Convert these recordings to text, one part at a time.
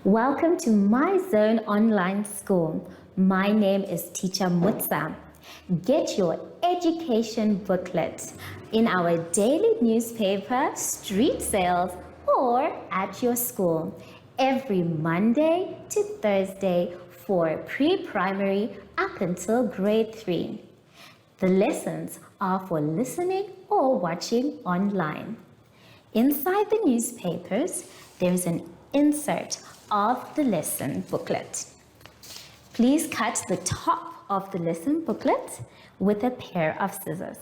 Welcome to My Zone Online School. My name is Teacher Mutsa. Get your education booklet in our daily newspaper, street sales, or at your school every Monday to Thursday for pre-primary up until grade 3. The lessons are for listening or watching online. Inside the newspapers, there is an insert of the lesson booklet. Please cut the top of the lesson booklet with a pair of scissors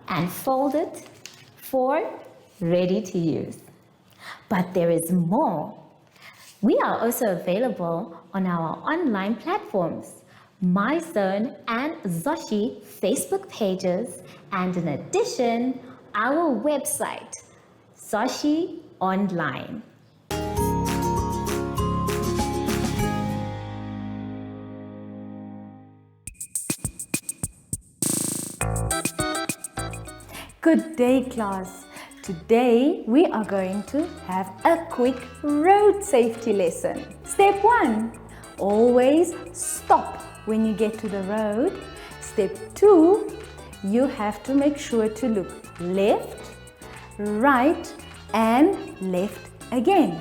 and fold it for ready to use. But there is more. We are also available on our online platforms, MyZone and Zoshi Facebook pages, and in addition, our website, Zoshi Online. Good day, class. Today we are going to have a quick road safety lesson. Step 1. Always stop when you get to the road. Step 2. You have to make sure to look left, right and left again.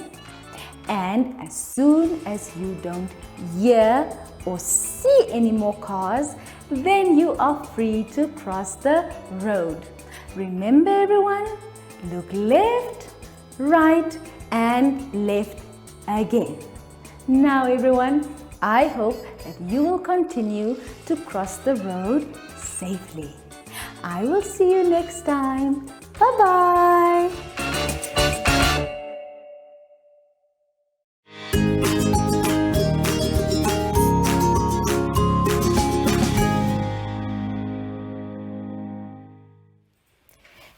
And as soon as you don't hear or see any more cars, then you are free to cross the road. Remember everyone, look left, right and left again. Now everyone, I hope that you will continue to cross the road safely. I will see you next time. Bye-bye.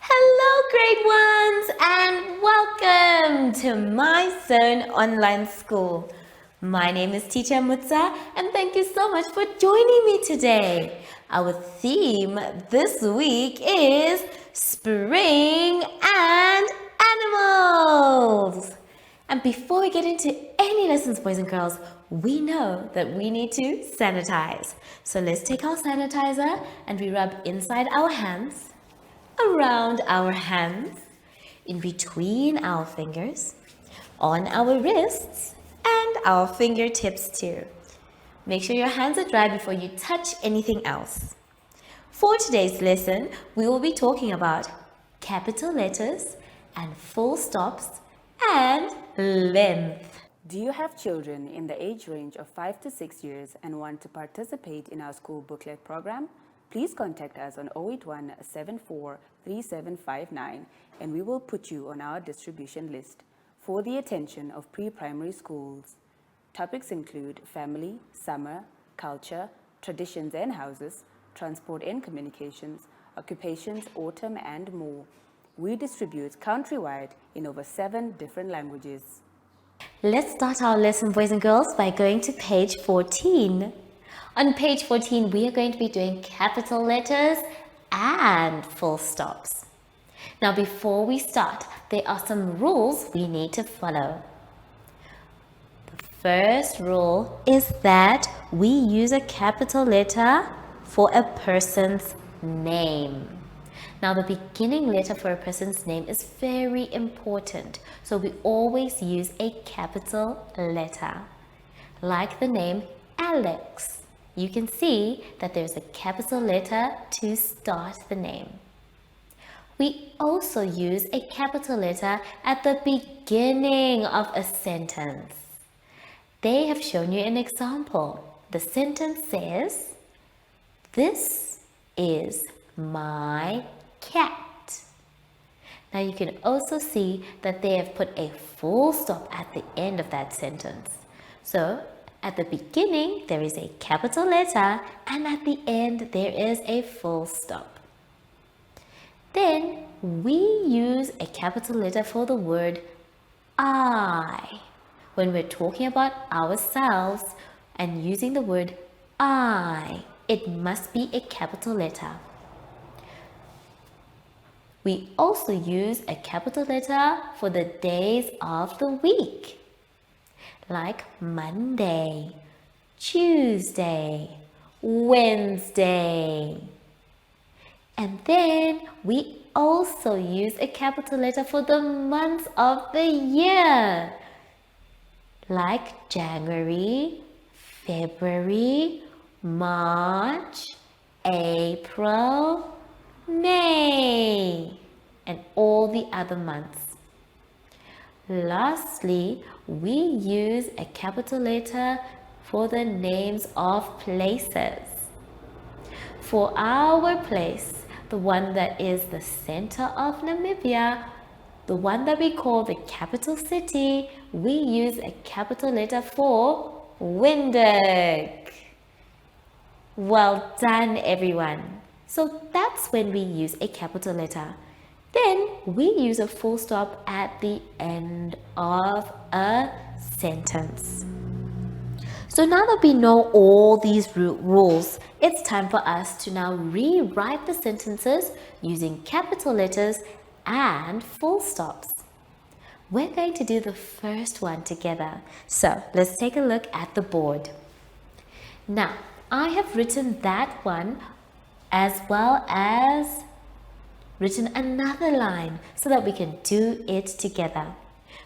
Hello, grade ones, and welcome to My Zone Online School. My name is Teacher Mutsa, and thank you so much for joining me today. Our theme this week is spring and animals. And before we get into any lessons, boys and girls, we know that we need to sanitize. So let's take our sanitizer and we rub inside our hands, around our hands, in between our fingers, on our wrists, and our fingertips too. Make sure your hands are dry before you touch anything else. For today's lesson, we will be talking about capital letters and full stops and length. Do you have children in the age range of 5 to 6 years and want to participate in our school booklet program? Please contact us on 081 74 3759 and we will put you on our distribution list for the attention of pre-primary schools. Topics include family, summer, culture, traditions and houses, transport and communications, occupations, autumn and more. We distribute countrywide in over 7 different languages. Let's start our lesson, boys and girls, by going to page 14. On page 14, we are going to be doing capital letters and full stops. Now, before we start, there are some rules we need to follow. The first rule is that we use a capital letter for a person's name. Now, the beginning letter for a person's name is very important, so we always use a capital letter. Like the name Alex, you can see that there's a capital letter to start the name. We also use a capital letter at the beginning of a sentence. They have shown you an example. The sentence says, "This is my cat." Now you can also see that they have put a full stop at the end of that sentence. So at the beginning there is a capital letter and at the end there is a full stop. Then we use a capital letter for the word I. When we're talking about ourselves and using the word I, it must be a capital letter. We also use a capital letter for the days of the week. like Monday, Tuesday, Wednesday. And then we also use a capital letter for the months of the year, like January, February, March, April, May, and all the other months. Lastly, we use a capital letter for the names of places. For our place, the one that is the center of Namibia, the one that we call the capital city, we use a capital letter for Windhoek. Well done, everyone. So that's when we use a capital letter. Then we use a full stop at the end of a sentence. So now that we know all these rules, it's time for us to now rewrite the sentences using capital letters and full stops. We're going to do the first one together. So let's take a look at the board. Now, I have written that one as well as written another line so that we can do it together.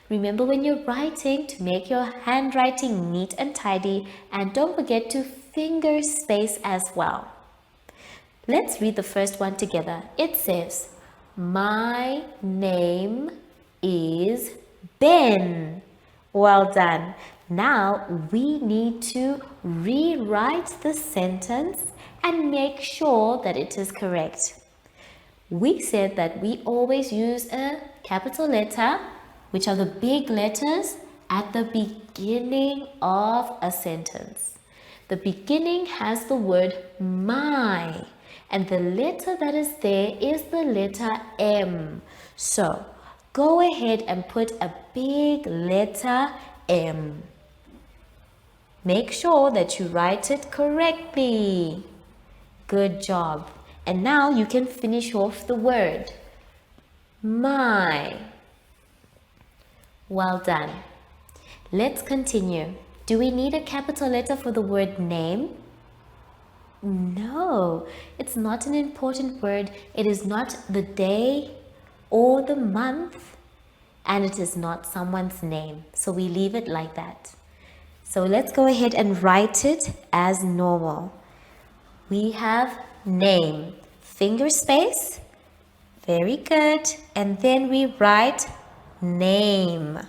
Remember when you're writing to make your handwriting neat and tidy, and don't forget to finger space as well. Let's read the first one together. It says, my name is Ben. Well done. Now we need to rewrite the sentence and make sure that it is correct. We said that we always use a capital letter, which are the big letters, at the beginning of a sentence. The beginning has the word my, and the letter that is there is the letter M. So go ahead and put a big letter M. Make sure that you write it correctly. Good job. And now you can finish off the word. My. Well done. Let's continue. Do we need a capital letter for the word name? No, it's not an important word. It is not the day or the month, and it is not someone's name. So we leave it like that. So let's go ahead and write it as normal. We have name, finger space, very good, and then we write name.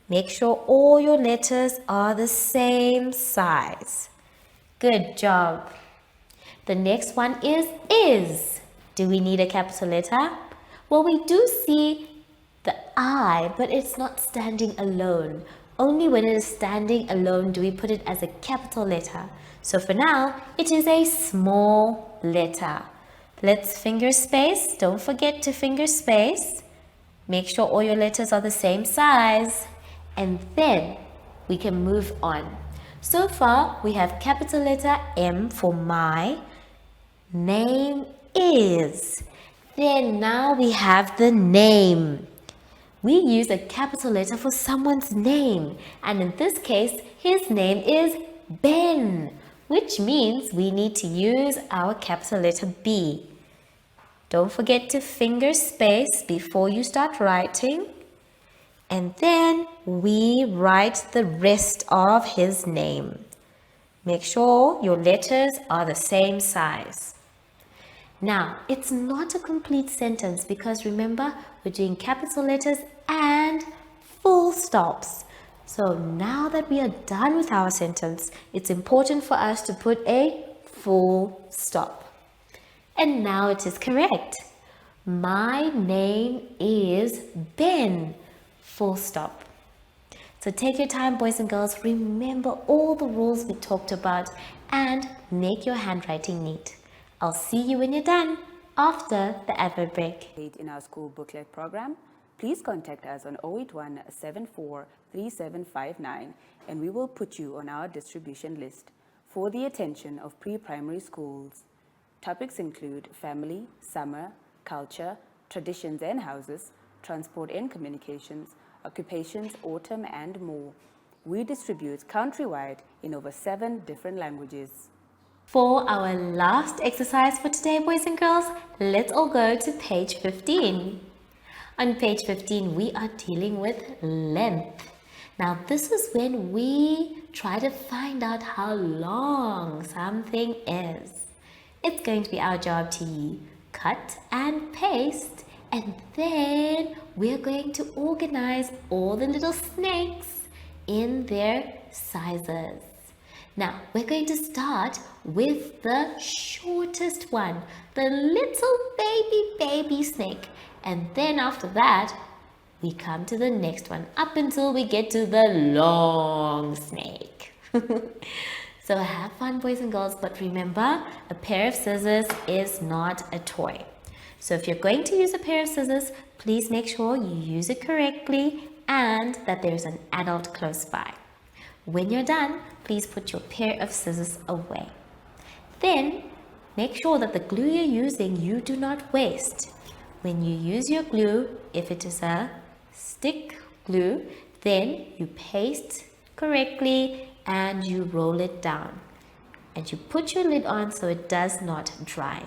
Make sure all your letters are the same size. Good job. The next one is. Do we need a capital letter? Well, we do see the I, but it's not standing alone. Only when it is standing alone do we put it as a capital letter. So for now, it is a small letter. Let's finger space. Don't forget to finger space. Make sure all your letters are the same size. And then we can move on. So far, we have capital letter M for my. Name is. Then now we have the name. We use a capital letter for someone's name. And in this case, his name is Ben, which means we need to use our capital letter B. Don't forget to finger space before you start writing. And then we write the rest of his name. Make sure your letters are the same size. Now, it's not a complete sentence because remember, we're doing capital letters and full stops. So now that we are done with our sentence, it's important for us to put a full stop. And now it is correct. My name is Ben. Full stop. So take your time, boys and girls. Remember all the rules we talked about and make your handwriting neat. I'll see you when you're done after the advert break. In our school booklet program, please contact us on 081 74 3759 and we will put you on our distribution list for the attention of pre-primary schools. Topics include family, summer, culture, traditions and houses, transport and communications, occupations, autumn and more. we distribute countrywide in over 7 different languages. For our last exercise for today, boys and girls, let's all go to page 15. On page 15, we are dealing with length. Now, this is when we try to find out how long something is. It's going to be our job to cut and paste, and then we're going to organize all the little snakes in their sizes. Now, we're going to start with the shortest one, the little baby snake. And then after that, we come to the next one up until we get to the long snake. So have fun, boys and girls, but remember, a pair of scissors is not a toy. So if you're going to use a pair of scissors, please make sure you use it correctly and that there's an adult close by. When you're done, please put your pair of scissors away. Then, make sure that the glue you're using you do not waste. When you use your glue, if it is a stick glue, then you paste correctly and you roll it down. And you put your lid on so it does not dry.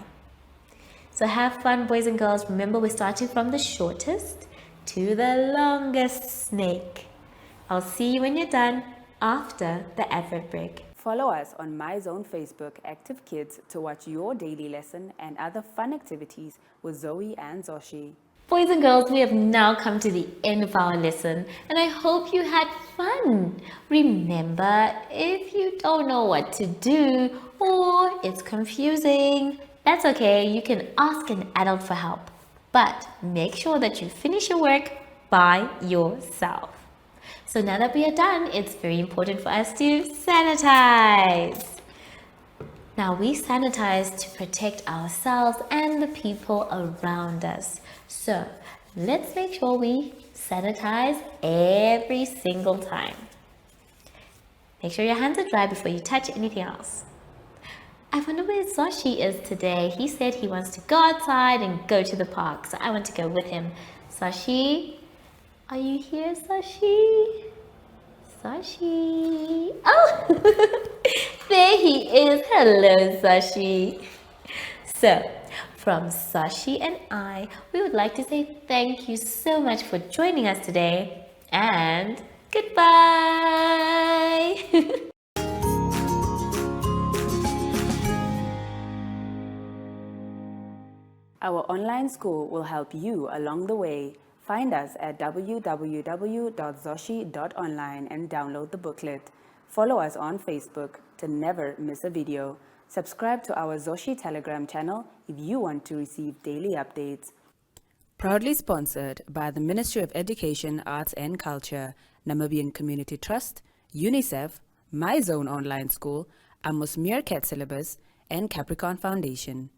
So have fun, boys and girls. Remember, we're starting from the shortest to the longest snake. I'll see you when you're done after the advert break. Follow us on MyZone Facebook Active Kids to watch your daily lesson and other fun activities with Zoe and Zoshi. Boys and girls, we have now come to the end of our lesson and I hope you had fun. Remember, if you don't know what to do or it's confusing, that's okay. You can ask an adult for help, but make sure that you finish your work by yourself. So now that we are done, it's very important for us to sanitize. Now we sanitize to protect ourselves and the people around us. So let's make sure we sanitize every single time. Make sure your hands are dry before you touch anything else. I wonder where Zoshi is today. He said he wants to go outside and go to the park, so I want to go with him. Zoshi, are you here, Zoshi? Zoshi. Oh, there he is. Hello, Zoshi. So, from Zoshi and I, we would like to say thank you so much for joining us today and goodbye. Our online school will help you along the way. Find us at www.zoshi.online and download the booklet. Follow us on Facebook to never miss a video. Subscribe to our Zoshi Telegram channel if you want to receive daily updates. Proudly sponsored by the Ministry of Education, Arts and Culture, Namibian Community Trust, UNICEF, MyZone Online School, Amos Meerkat Syllabus, and Capricorn Foundation.